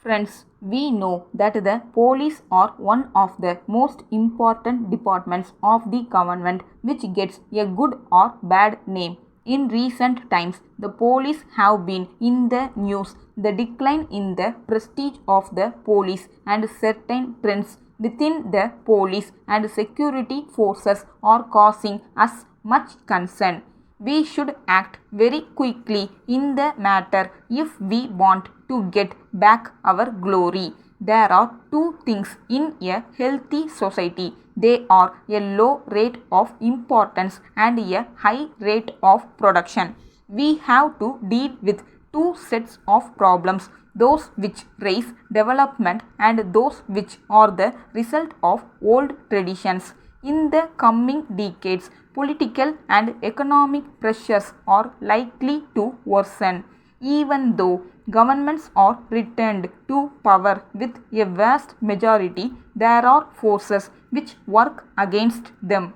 Friends, we know that the police are one of the most important departments of the government which gets a good or bad name. In recent times, the police have been in the news. The decline in the prestige of the police and certain trends within the police and security forces are causing us much concern. We should act very quickly in the matter if we want to get back our glory. There are two things in a healthy society. They are a low rate of importance and a high rate of production. We have to deal with two sets of problems, those which raise development and those which are the result of old traditions. In the coming decades, political and economic pressures are likely to worsen. Even though governments are returned to power with a vast majority, there are forces which work against them.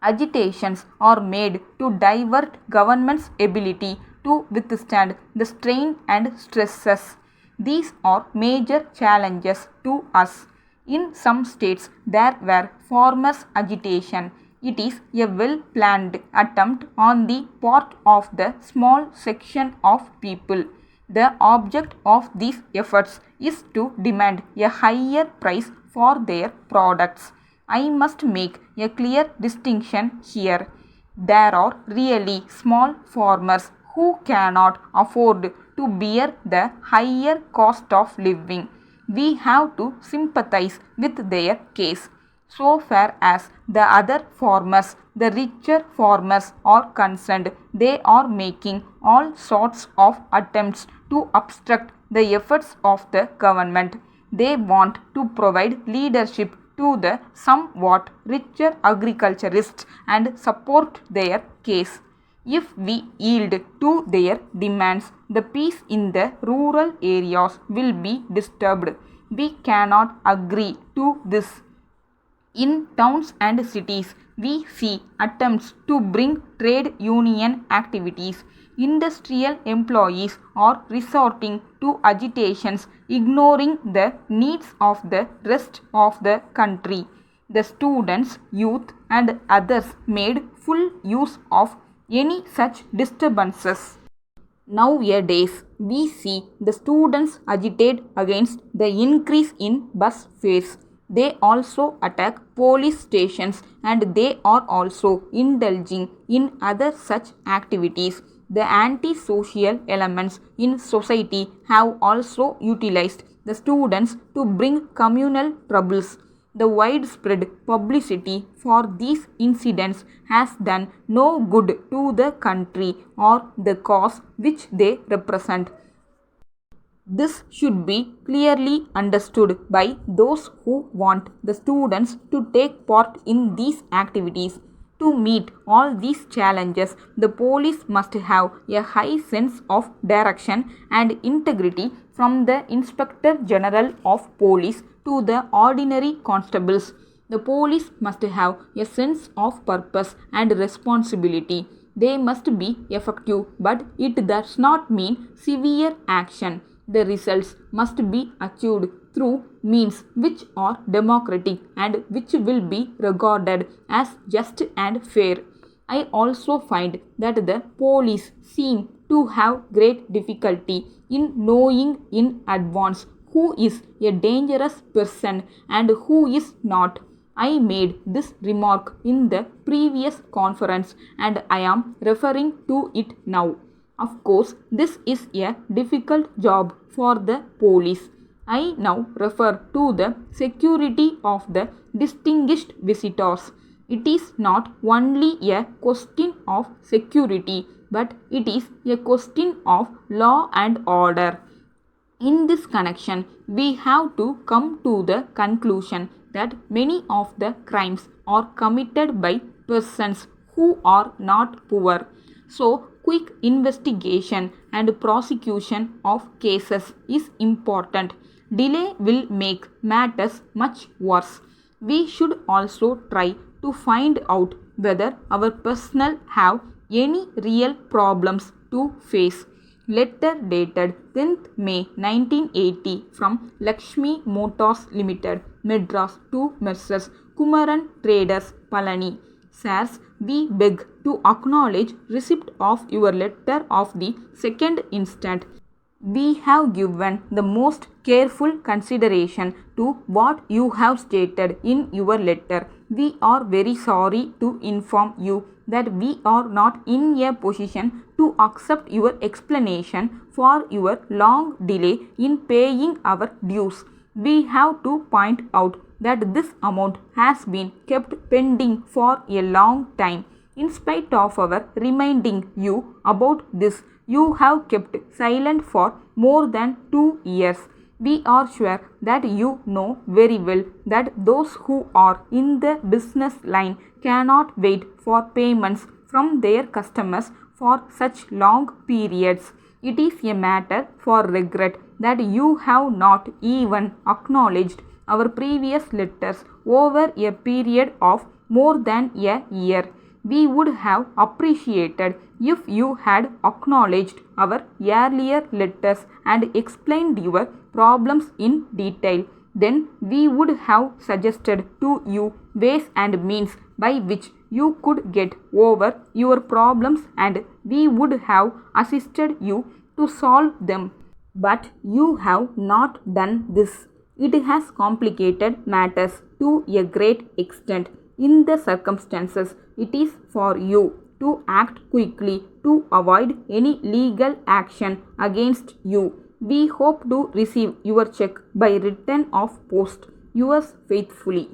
Agitations are made to divert government's ability to withstand the strain and stresses. These are major challenges to us. In some states, there were farmers' agitation. It is a well planned attempt on the part of the small section of people. The object of these efforts is to demand a higher price for their products. I must make a clear distinction here. There are really small farmers who cannot afford to bear the higher cost of living. We have to sympathize with their case. So far as the other farmers, the richer farmers, are concerned, they are making all sorts of attempts to obstruct the efforts of the government. They want to provide leadership to the somewhat richer agriculturists and support their case. If we yield to their demands, the peace in the rural areas will be disturbed. We cannot agree to this. In towns and cities, we see attempts to bring trade union activities. Industrial employees are resorting to agitations, ignoring the needs of the rest of the country. The students, youth, and others made full use of any such disturbances. Nowadays, we see the students agitate against the increase in bus fares. They also attack police stations and they are also indulging in other such activities. The anti-social elements in society have also utilized the students to bring communal troubles. The widespread publicity for these incidents has done no good to the country or the cause which they represent. This should be clearly understood by those who want the students to take part in these activities. To meet all these challenges, the police must have a high sense of direction and integrity from the Inspector General of Police to the ordinary constables. The police must have a sense of purpose and responsibility. They must be effective, but it does not mean severe action. The results must be achieved through means which are democratic and which will be regarded as just and fair. I also find that the police seem to have great difficulty in knowing in advance who is a dangerous person and who is not. I made this remark in the previous conference and I am referring to it now. Of course, this is a difficult job for the police. I now refer to the security of the distinguished visitors. It is not only a question of security, but it is a question of law and order. In this connection, we have to come to the conclusion that many of the crimes are committed by persons who are not poor. So, quick investigation and prosecution of cases is important. Delay will make matters much worse. We should also try to find out whether our personnel have any real problems to face. Letter dated 10th May 1980 from Lakshmi Motors Limited, Madras to Mrs. Kumaran Traders, Palani. Sirs, we beg to acknowledge receipt of your letter of the 2nd instant. We have given the most careful consideration to what you have stated in your letter. We are very sorry to inform you that we are not in a position to accept your explanation for your long delay in paying our dues. We have to point out that this amount has been kept pending for a long time. In spite of our reminding you about this, you have kept silent for more than 2 years. We are sure that you know very well that those who are in the business line cannot wait for payments from their customers for such long periods. It is a matter for regret that you have not even acknowledged our previous letters over a period of more than a year. We would have appreciated if you had acknowledged our earlier letters and explained your problems in detail. Then we would have suggested to you ways and means by which you could get over your problems and we would have assisted you to solve them. But you have not done this. It has complicated matters to a great extent. In the circumstances, it is for you to act quickly to avoid any legal action against you. We hope to receive your check by return of post. Yours faithfully.